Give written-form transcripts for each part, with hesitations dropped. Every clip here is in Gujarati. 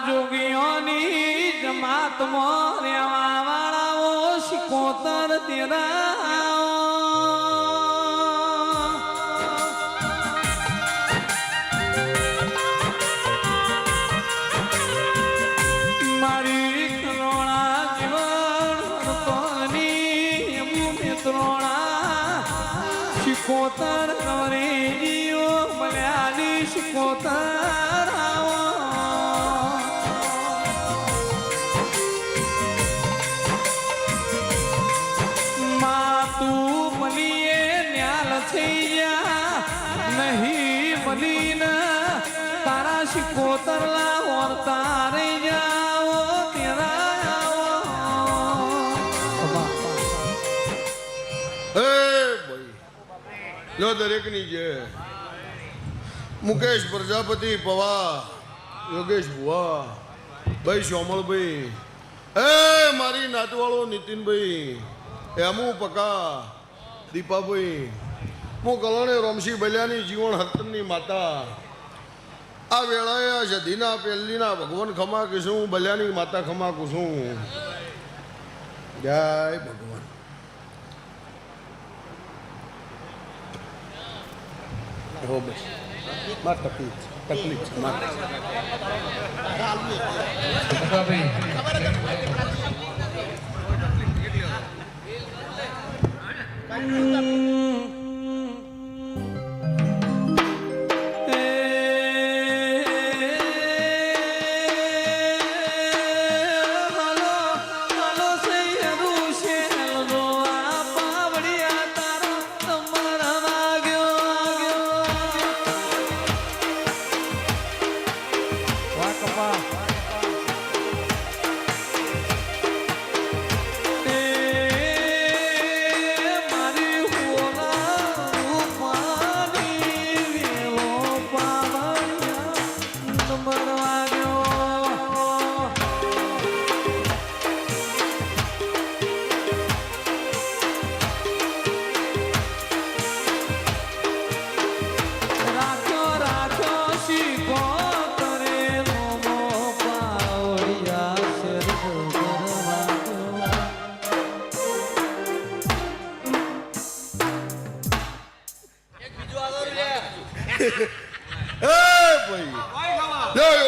જોગીઓની જમાતમાં રહેવા વાળાઓ શિકોતર તેરા મારી કરોણા જીવન તોની મિત્રોણા શિકોતર નવરી જીઓ બલ્યાની શિકોતર नहीं बलीन तारा शिकोतरला और तारे जाओ तेरा लो दरेक ની જે મુકેશ પ્રજાપતિ પવા યોગેશ ભુવા ભાઈ સોમલભાઈ એ મારી નાતવાળો નીતિનભાઈ એમુ પકા દીપાભાઈ હું કલણે રોમસી બલ્યાની જીવન હતનની માતા આ વેળાએ જધીના પહેલીના ભગવાન ખમા કીશું બલ્યાની માતા ખમા કુશું જય ભગવાન હો બસ માર તકલીફ માર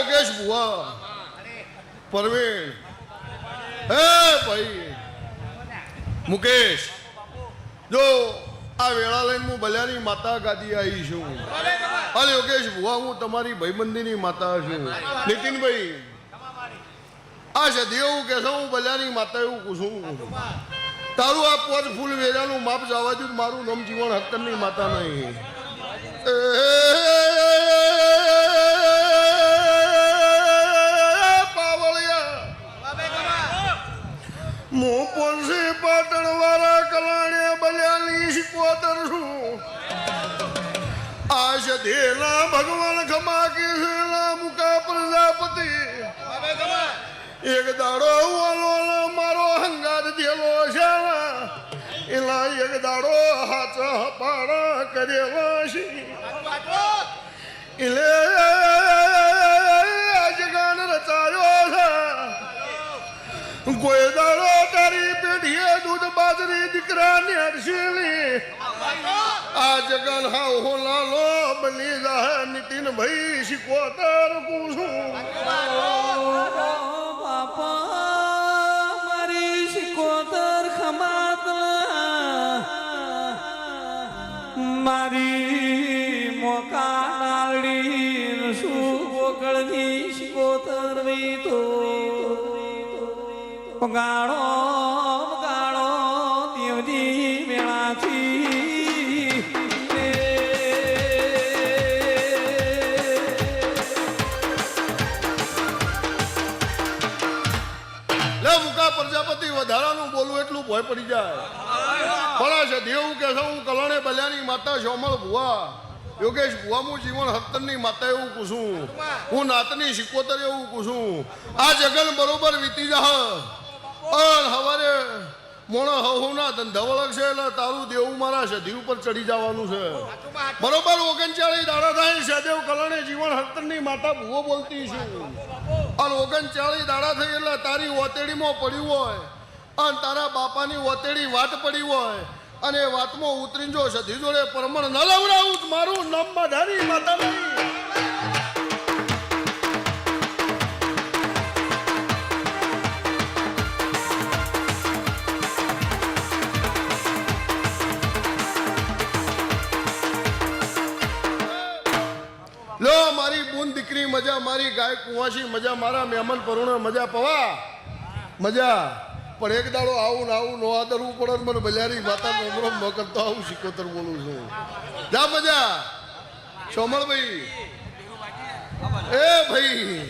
યોગેશ ભુવા પરવીણ હે ભાઈ મુકેશ જો આ વેળા લઈને હું બલ્યાની માતા ગાદી આવી છું અને યોગેશ ભુવા હું તમારી ભાઈબંધીની માતા છું નીતિનભાઈ આ સદી એવું કહેશો હું બલ્યાની માતા એવું પૂછું તારું આ પોચ ફૂલ વેરાનું માપ જવા દઉં મારું નામ જીવન હક્કરની માતા નહીં હું પોંસી પાટણ વાળા કલાણે બલ્યાની શિકોતર છું આ સધેલા ભગવાન ખમા કીધેલા મુકા પ્રજાપતિ એક દાડો વાલો મારો હંગાત દેલો છે એલા એક દાડો હાથ પાડા કરેલા છે એટલે જગાન રચાયો છે કોઈ દાડો તારી પેઢીએ દૂધ બાજરી દીકરાને અડશેલી આ જગન હા હો લાલો બની જાય નીતિન ભાઈ શિકોતર પૂછું બાપા મારી શિકોતર ખમાત મારી મોકા નારડી શું ગોકળની શિકોતર વી તો ગાળો ગાળો દેવજી મેળાથી લે મુકા પ્રજાપતિ વધારાનું બોલું એટલું ભય પડી જાય ફળા છે દેવું કે હું કલણે બલ્યાની માતા સોમળ ભુવા યોગેશ ભુવા હું જીવન હત્તરની માતા એવું પૂછું હું નાતની શિકોતર એવું પૂછું આ જગન બરોબર વીતી જા હવારે મોણો હવના ધંધા વળગ છે એટલે તારું દેવું મારા સધી ઉપર ચડી જવાનું છે બરોબર 39 દાડા થાય સદેવ કલણે જીવન હર્તનની માતા ભૂવો બોલતી છે અને 39 દાડા થઈ એટલે તારી ઓતેડીમાં પડ્યું હોય અને તારા બાપાની ઓતેડી વાત પડી હોય અને એ વાતમાં ઉતરીને જો સધી જોડે પરમણ ન લવડાવું મારું નામ માધારી માતા નહીં. લો મારી બૂન દીકરી મજા, મારી ગાય કુંવાસી મજા, મારા મહેમાન પરુણા મજા પવા મજા. પણ એક દાડો આવું નો આદરવું પડે મને બલિયારી માતા નોમરમ ન કરતો આવું શિકોતર બોલું છું. જા મજા સોમળભાઈ એ ભાઈ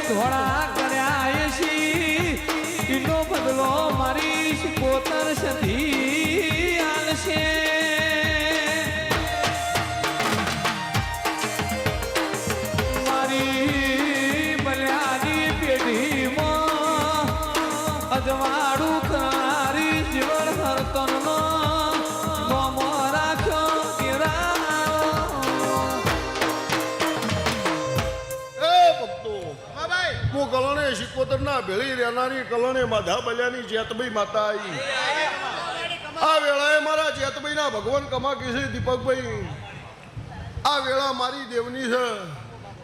ધોળા કર્યા છી એનો બદલો મારી શિકોતર સધી આલશે. મારી બલિયાની પેઢીમાં અજવાળું કરનારી જીવન હરતનનો નોમો રાખ્યો હું કલણે શિકોતર ના ભેળી રહેનારી કલણે માધા બલ્યાની જેતભાઈ માતા આવી. આ વેળાએ મારા જેતભાઈ ના ભગવાન કમાકી છે દીપકભાઈ. આ વેળા મારી દેવની છે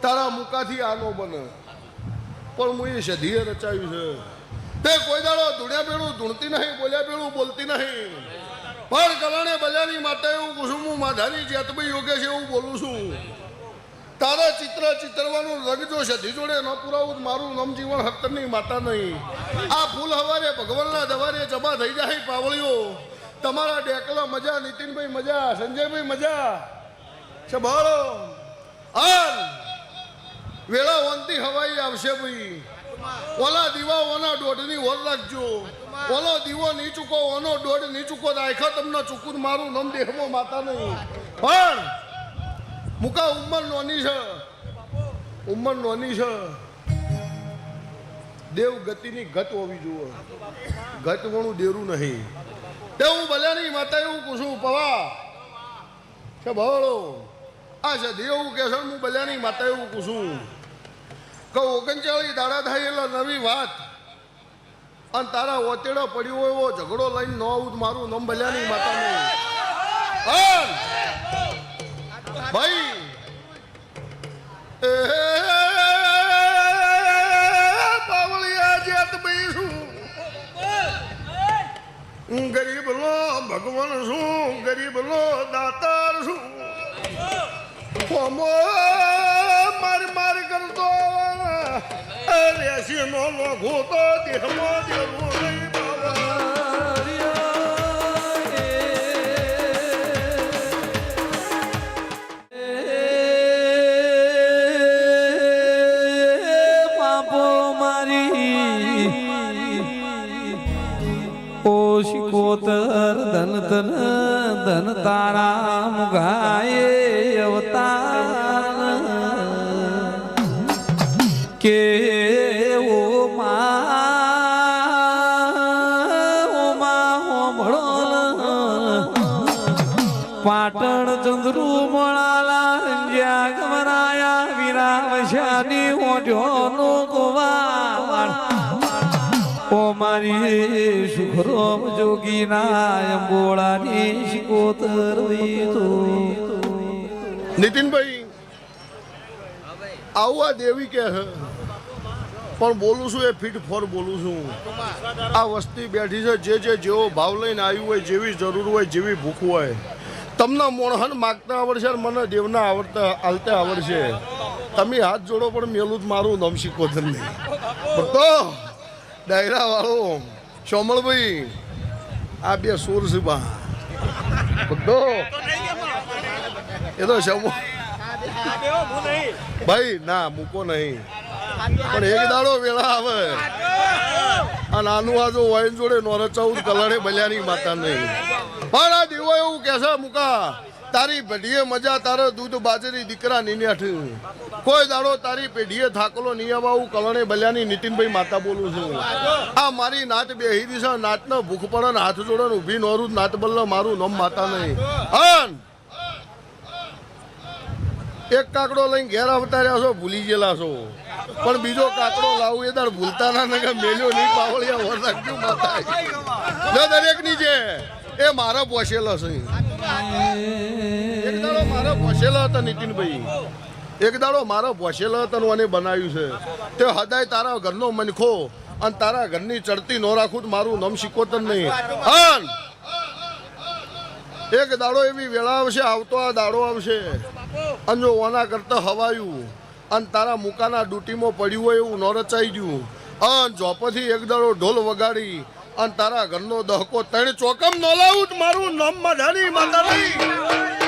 તારા મુકાથી આનો બને પણ હું એ સધીએ રચાયું છે. તે કોઈ દાડો ધૂણ્યા પેલું ધૂણતી નહીં, બોલ્યા પેલું બોલતી નહીં. પણ કલણે બલ્યાની માતા એવું પૂછું હું માધાની જેતભાઈ યોગ્ય છે એવું બોલું છું. તારા ચિત્ર ચિતરવાનું રંગ જો સધી જોડે ન પુરાવું મારું નામ જીવન હત્તરની માતા નહીં. આ ફૂલ હવારે ભગવાનના દવારે જમા થઈ જાય પાવળીઓ. તમારા ડેકલા મજા, નીતિનભાઈ મજા, સંજયભાઈ મજા સંભાળો. આન વેળા વનતી હવાઈ આવશે ભાઈ. ઓલા દીવા ઓના દોઢની ઓર રાખજો. ઓલો દીવો નહીં ચૂકો, ઓનો દોઢ નહીં ચૂકો, આખા તમને ચૂકું મારું નામ દેહમાં માતા નહીં. પણ મુકા ઉંમર નોની છે, ઉંમર નોની છે. દેવ ગતિની ગત હોવી જોઈએ, ગત વણું દેરું નહીં. તે હું બલ્યાની માતા એવું પૂછું પવા કે ભવળો આ છે દેવું કે છે હું બલ્યાની માતા એવું પૂછું કે 39 દાડા થાય એટલે નવી વાત અને તારા ઓતેડો પડ્યો હોય એવો ઝઘડો લઈને ન આવું મારું નામ બલ્યાની માતા નહીં. ભાઈ પાવળિયા જેતભાઈ છું, ગરીબ લો ભગવાન છું, ગરીબ લો દાતાર છું. માર કરતો રેસી નો લોઘો તો દેહમાં દેવું નહીં બાબા. શિકોતર ધન ધન ધન તારા મુગાય અવતાર કે ઓ હોમળો પાટણ ચંદ્રુ મળાલા રંજ્યા ગમરાયા વીરા વૈશાની ઓઢોનો ગોવાળ. ઓ મારી સુખરોમ જોગીના અંબોળાની શિકોતર નીતિનભાઈ આવું આ દેવી કે છે પણ બોલું છું એ ફીટ ફોર બોલું છું. આ વસ્તી બેઠી છે, જે જેવો ભાવ લઈને આવ્યું હોય, જેવી જરૂર હોય, જેવી ભૂખ હોય, તમને મોણહન માગતા આવડશે અને મને દેવના હાલતા આવડશે. તમે હાથ જોડો પણ મેલું જ મારું નામ શીખોતર નહીં. તો ડાયરા વાળો સોમળભાઈ આ બે સુર છે બા બધો એ તો શમો ભાઈ ના મૂકો નહીં, પણ એક દાડો વેળા આવે આ નાનું આ જો વાઈન જોડે નોર 14 કલરે બલ્યાની માતા નહીં. પણ આ દેવો એવું કે છે મુકા તારી પેઢીએ મજા તારે દૂધ બાજરી દીકરા નીન્યાઠ કોઈ દાડો તારી પેઢીએ થાકલો નહીં આવું કલણે બલ્યાની નીતિનભાઈ માતા બોલું છું. આ મારી નાત બેહી દી છે, નાતને ભૂખ પડે ને હાથ જોડે ને ઊભી નોરું નાત બલ્લ મારું નામ માતા નહીં. એક કાકડો લઈને ઘેર આવતા રહ્યા છો, ભૂલી ગયેલા છો, પણ બીજો કાકડો લાવું એ દાડ ભૂલતા ના ને મેલ્યો નહીં પાવળિયા વર રાખજો માતા દરેક ની છે એ મારા પોસેલા છે. એક દાડો મારા પોસેલા હતા નીતિનભાઈ, એક દાડો મારા પોસેલા હતા અને બનાવ્યું છે તે હદાય તારા ઘરનો મનખો અને તારા ઘરની ચડતી નો રાખું મારું નામ શીખોતર નહીં. એક દાડો એવી વેળા આવશે, આવતો આ દાડો આવશે અને જો ઓના કરતા હવાયું અને તારા મુકાના ડૂટીમાં પડ્યું હોય એવું ન રચાઈ ગયું અને જોપથી એક દાડો ઢોલ વગાડી અને તારા ઘરનો દહકો તણ ચોકમ ન લાવું મારું નામ મધાની માતા નહીં.